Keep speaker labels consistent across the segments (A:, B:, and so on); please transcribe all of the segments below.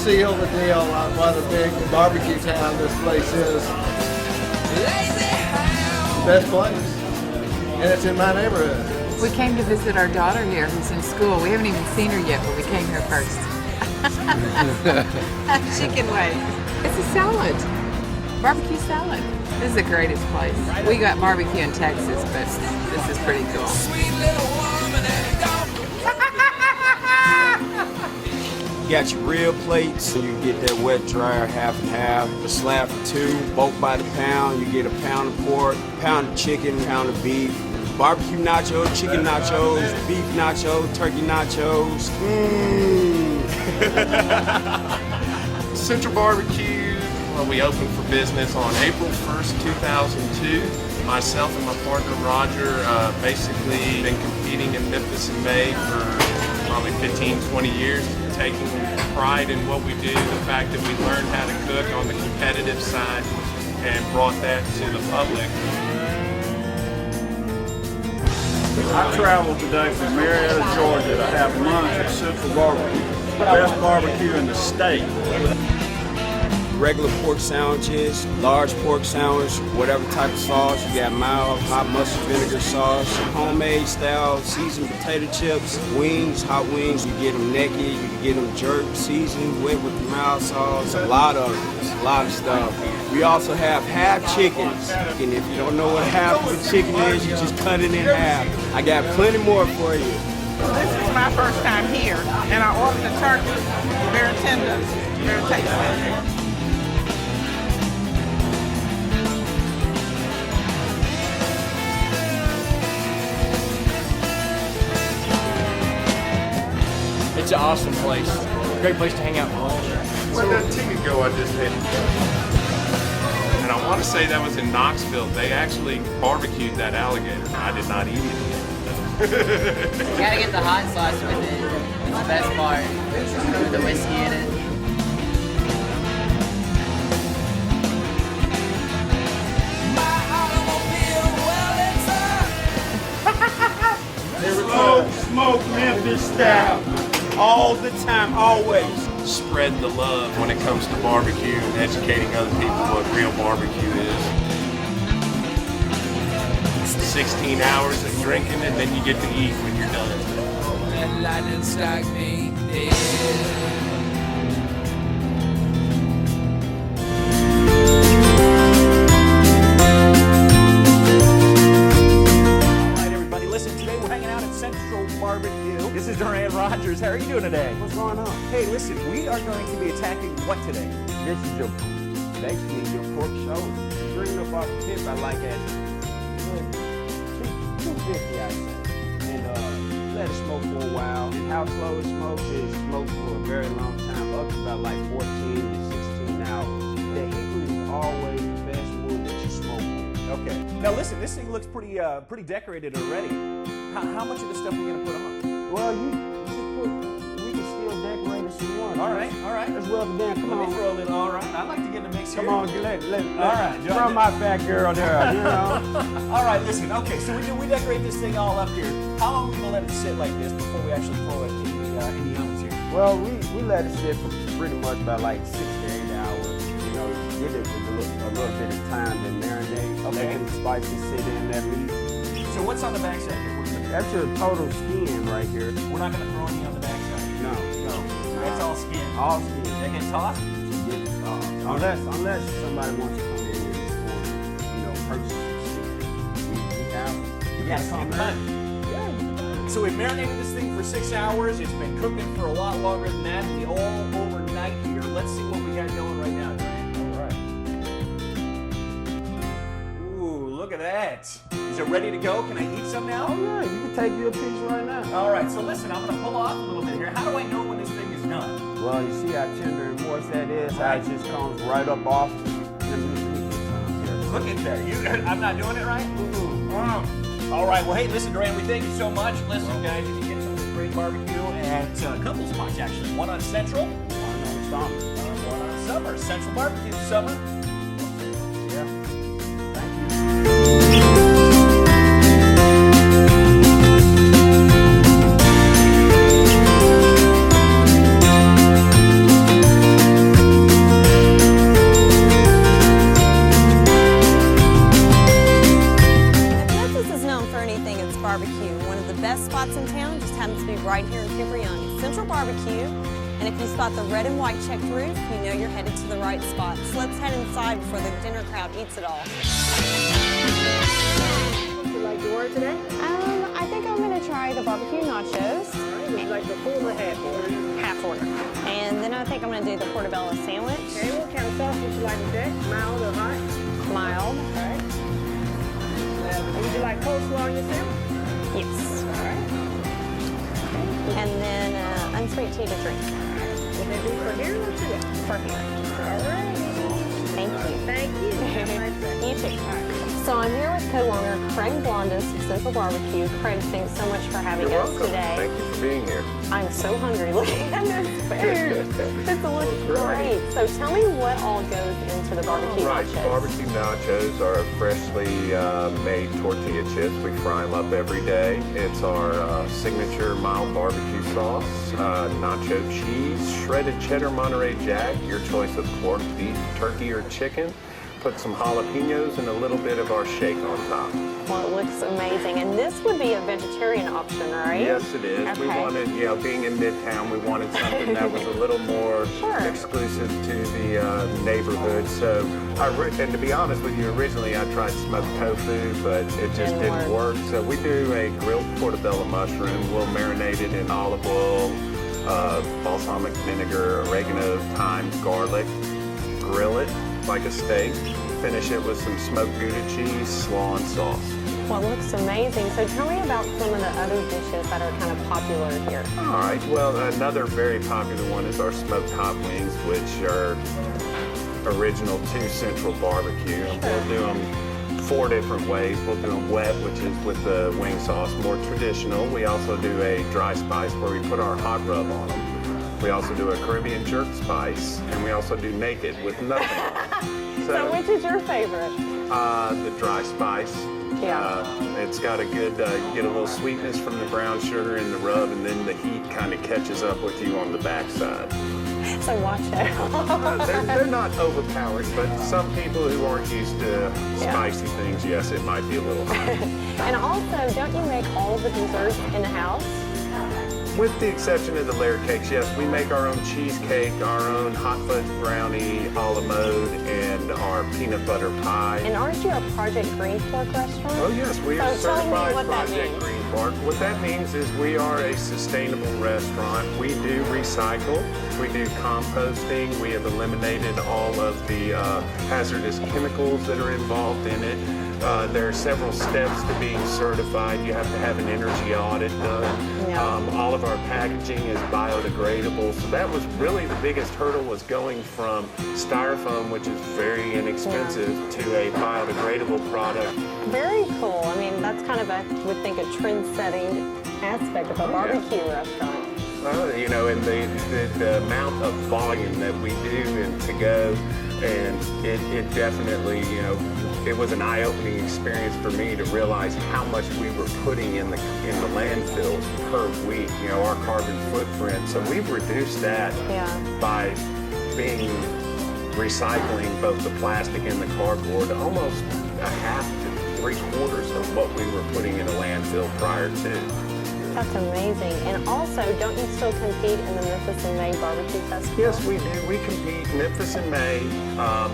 A: seal the deal on what a big barbecue town this place is. Best place. And it's in my neighborhood.
B: We came to visit our daughter here who's in school. We haven't even seen her yet, but we came here first. She can wait. It's a salad. Barbecue salad. This is the greatest place. We got barbecue in Texas, but this is pretty cool.
C: You got your real plates, you get that wet dryer half and half, a slab for two, bulk by the pound, you get a pound of pork, pound of chicken, pound of beef, barbecue nachos, chicken nachos, beef nachos, turkey nachos.
D: Central Barbecue, well, we opened for business on April 1st, 2002. Myself and my partner Roger basically been competing in Memphis in May for probably 15, 20 years, taking pride in what we do, the fact that we learned how to cook on the competitive side and brought that to the public.
E: I traveled today from Marietta, Georgia to have lunch at Central Barbecue, the best barbecue in the state.
C: Regular pork sandwiches, large pork sandwich, whatever type of sauce. You got mild hot mustard vinegar sauce, homemade style seasoned potato chips, wings, hot wings. You get them naked, you can get them jerked, seasoned, wet with the mild sauce. A lot of stuff. We also have half chickens. And if you don't know what half of a chicken is, you just cut it in half. I got plenty more for you.
F: This is my first time here, and I ordered the turkey. Very tender, very tasty.
G: It's an awesome place. Great place to hang out for lunch.
D: Where did that ticket go I just hit? And I want to say that was in Knoxville. They actually barbecued that alligator. I did not eat it.
H: You gotta get the hot sauce with it. It's the best part. With the whiskey in it.
C: Smoke Memphis style. All the time, always.
D: Spread the love when it comes to barbecue and educating other people what real barbecue is. 16 hours of drinking and then you get to eat when you're done.
I: This is Duran Rogers. How are you doing today?
C: What's going on?
I: Hey, listen, we are going to be attacking what today?
C: This is basically your pork shoulder. Bring it up off the tip, I like at 250, I say. And let it smoke for a while. And how slow it smokes is smoked for a very long time, up to about like 14 to 16 hours. The hickory is always the best wood that you smoke with.
I: Okay. Now listen, this thing looks pretty decorated already. How much of this stuff are we going to put on?
C: Well, we can still decorate it some more.
I: All right.
C: Let's rub it down. Come
I: Let
C: on.
I: me throw a little. All right. I'd like to get in the mix here.
C: Come on, let
I: All right.
C: throw my fat girl there, you know.
I: All right, listen. Okay, so we decorate this thing all up here. How long are we going to let it sit like this before we actually throw it in the ovens here?
C: Well, we let it sit for pretty much about like 6 to 8 hours. You know, give it a little bit of time to marinate.
I: Okay.
C: Let the spices sit in that meat.
I: So what's on the backside here?
C: That's your total skin right here.
I: We're not going to throw any on the backside.
C: No.
I: That's all skin.
C: All skin.
I: They get tossed?
C: Unless somebody wants to come in and just want, purchase the skin. We have them.
I: You got some money. Yeah. So we've marinated this thing for 6 hours. It's been cooking for a lot longer than that. We all overnight here. Let's see what we got going right now, Duran. All right. Ooh, look at that. Is it ready to go? Can I eat some now?
C: Oh yeah, you can take you a piece right now.
I: All right, so listen, I'm going to pull off a little bit here. How do I know when this thing is done?
C: Well, you see how tender and moist that is? How it just comes right up off.
I: Look at that. I'm not doing it right? All right, well, hey, listen, Duran, we thank you so much. Listen, guys, you can get some of this great barbecue at a couple spots, actually. One on Central.
C: One on Summer.
I: One on Summer. Central Barbecue Summer.
C: Yeah. Thank you.
J: Barbecue. And if you spot the red and white checked roof, you know you're headed to the right spot. So let's head inside before the dinner crowd eats it all.
K: What would you like to order today?
J: I think I'm gonna try the barbecue nachos.
K: All right, would you like the full or half order?
J: Half order. And then I think I'm gonna do the portobello sandwich.
K: Okay, what kind of sauce would you like today? Mild or hot?
J: Mild.
K: All right. And would you like coleslaw on your sandwich?
J: Yes.
K: All right.
J: And then unsweet tea to drink.
K: Would that be for here or today?
J: For here.
K: All right.
J: Thank you.
K: Thank you. Have a nice day.
J: You too. So I'm here with co-owner Craig Blondus of Central Barbecue. Craig, thanks so much for having us today.
L: Thank you for being here.
J: I'm so hungry looking at this food. This looks great. So tell me what all goes into the barbecue nachos.
L: Barbecue nachos are freshly made tortilla chips. We fry them up every day. It's our signature mild barbecue sauce, nacho cheese, shredded cheddar Monterey Jack, your choice of pork, beef, turkey, or chicken. Put some jalapenos and a little bit of our shake on top.
J: Well, it looks amazing. And this would be a vegetarian option, right?
L: Yes, it is.
J: Okay.
L: We wanted, being in Midtown, we wanted something that was a little more exclusive to the neighborhood. So, and to be honest with you, originally I tried smoked tofu, but it just didn't work. So we do a grilled portobello mushroom. We'll marinate it in olive oil, balsamic vinegar, oregano, thyme, garlic, grill it like a steak, finish it with some smoked Gouda cheese, slaw, and sauce.
J: Well, it looks amazing. So tell me about some of the other dishes that are kind of popular here.
L: All right, well, another very popular one is our smoked hot wings, which are original to Central Barbecue. We'll do them 4 different ways. We'll do them wet, which is with the wing sauce, more traditional. We also do a dry spice where we put our hot rub on them. We also do a Caribbean jerk spice, and we also do naked with nothing on it.
J: So which is your favorite?
L: The dry spice.
J: Yeah.
L: It's got a good, you get a little sweetness from the brown sugar in the rub, and then the heat kind of catches up with you on the backside.
J: So watch out.
L: They're not overpowering, but some people who aren't used to spicy things, yes, it might be a little hot.
J: And also, don't you make all the desserts in the house?
L: With the exception of the layer cakes, yes, we make our own cheesecake, our own hot fudge brownie, a la mode, and our peanut butter pie.
J: And aren't you a Project Green Fork restaurant?
L: Oh yes, we are certified
J: what
L: Project Green Fork. What that means is we are a sustainable restaurant. We do recycle, we do composting, we have eliminated all of the hazardous chemicals that are involved in it. There are several steps to being certified. You have to have an energy audit done. All of our packaging is biodegradable. So that was really the biggest hurdle, was going from styrofoam, which is very inexpensive, to a biodegradable product.
J: Very cool. I mean, that's kind of I would think a trend-setting aspect of a barbecue restaurant.
L: And the amount of volume that we do and to go, and it definitely, it was an eye-opening experience for me to realize how much we were putting in the landfills per week, our carbon footprint. So we've reduced that by recycling both the plastic and the cardboard to almost a half to 3/4 of what we were putting in a landfill prior to.
J: That's amazing. And also, don't you still compete in the Memphis in May Barbecue Festival?
L: Yes, we do. We compete Memphis in May.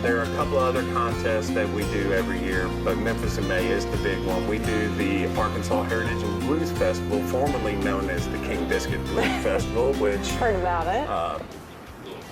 L: There are a couple of other contests that we do every year, but Memphis in May is the big one. We do the Arkansas Heritage and Blues Festival, formerly known as the King Biscuit Blues Festival, which...
J: Heard about it.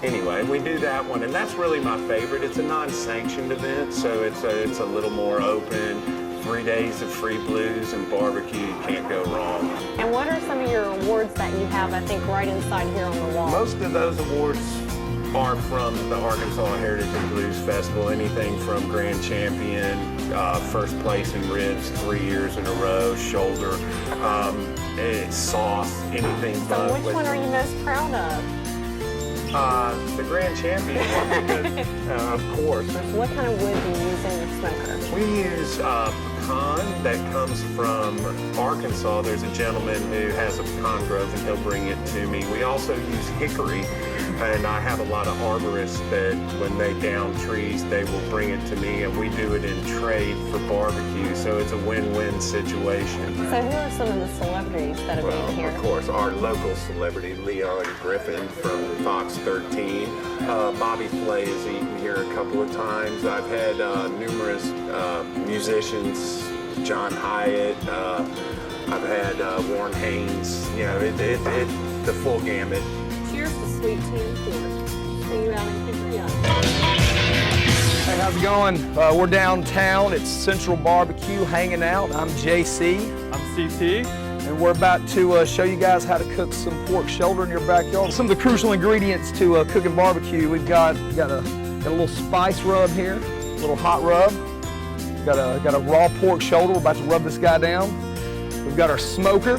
L: Anyway, we do that one, and that's really my favorite. It's a non-sanctioned event, so it's a little more open. 3 days of free blues and barbecue, you can't go wrong.
J: And what are some of your awards that you have, I think, right inside here on the wall?
L: Most of those awards are from the Arkansas Heritage and Blues Festival, anything from Grand Champion, first place in ribs 3 years in a row, shoulder, sauce, anything.
J: So which one are you most proud of?
L: The Grand Champion one, because, of course.
J: What kind of wood do you use in your smoker?
L: We use pecan that comes from Arkansas. There's a gentleman who has a pecan grove, and he'll bring it to me. We also use hickory And I have a lot of arborists that when they down trees, they will bring it to me, and we do it in trade for barbecue. So it's a win-win situation.
J: So who are some of the celebrities that have been here?
L: Of course, our local celebrity, Leon Griffin from Fox 13. Bobby Flay has eaten here a couple of times. I've had numerous musicians, John Hyatt. I've had Warren Haynes. You know, the full gamut.
J: Cheers to Sweet Tea and Pork. See you out in Hickory.
I: Hey, how's it going? We're downtown at Central Barbecue hanging out. I'm JC. I'm CT. And we're about to show you guys how to cook some pork shoulder in your backyard. Some of the crucial ingredients to cooking barbecue. We've got a little spice rub here, a little hot rub. Got a raw pork shoulder. We're about to rub this guy down. We've got our smoker,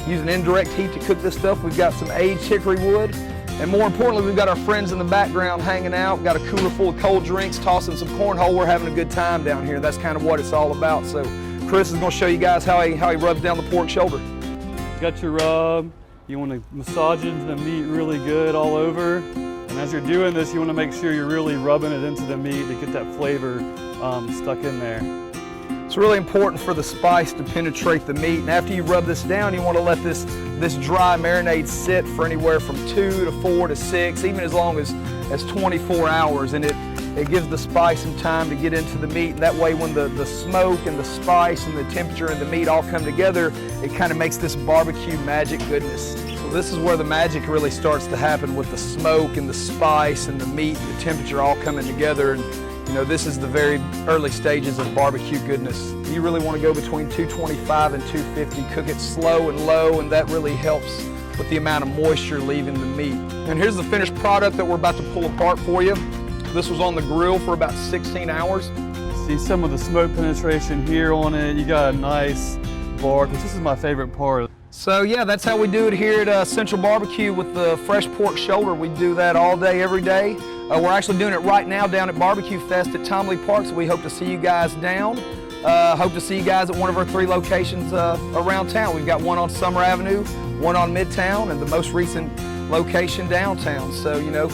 I: using indirect heat to cook this stuff. We've got some aged hickory wood. And more importantly, we've got our friends in the background hanging out. We've got a cooler full of cold drinks, tossing some cornhole. We're having a good time down here. That's kind of what it's all about. So Chris is going to show you guys how he rubs down the pork shoulder.
M: Got your rub. You want to massage into the meat really good all over. And as you're doing this, you want to make sure you're really rubbing it into the meat to get that flavor stuck in there.
I: It's really important for the spice to penetrate the meat. And after you rub this down, you want to let this dry marinade sit for anywhere from 2 to 4 to 6, even as long as 24 hours. And it gives the spice some time to get into the meat. And that way when the smoke and the spice and the temperature and the meat all come together, it kind of makes this barbecue magic goodness. So this is where the magic really starts to happen, with the smoke and the spice and the meat, the temperature all coming together. And you know, this is the very early stages of barbecue goodness. You really want to go between 225 and 250, cook it slow and low, and that really helps with the amount of moisture leaving the meat. And here's the finished product that we're about to pull apart for you. This was on the grill for about 16 hours.
M: See some of the smoke penetration here on it. You got a nice bark, which this is my favorite part.
I: So yeah, that's how we do it here at Central Barbecue with the fresh pork shoulder. We do that all day, every day. We're actually doing it right now down at Barbecue Fest at Tomley Park, so we hope to see you guys down. Hope to see you guys at one of our 3 locations around town. We've got one on Summer Avenue, one on Midtown, and the most recent location downtown. So, you know,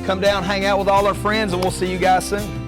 I: come down, hang out with all our friends, and we'll see you guys soon.